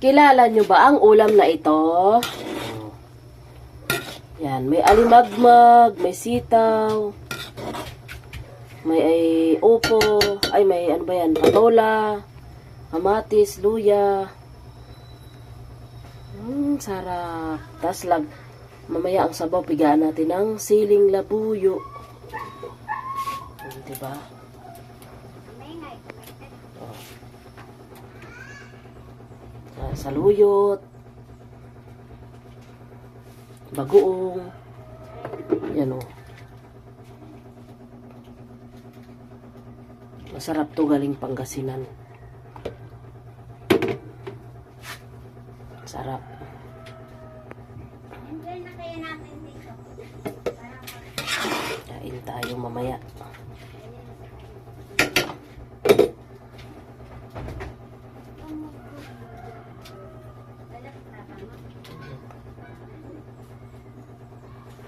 Kilala nyo ba ang ulam na ito? Yan, may alimagmag, may sitaw, may upo, ay may ano ba yan, patola, kamatis, luya. Sarap. Tas mamaya ang sabaw, pigaan natin ng siling labuyo. Diba? Saluyot, bagoong, yan o. Masarap to, galing Pangasinan. Sarap. Kain tayo mamaya.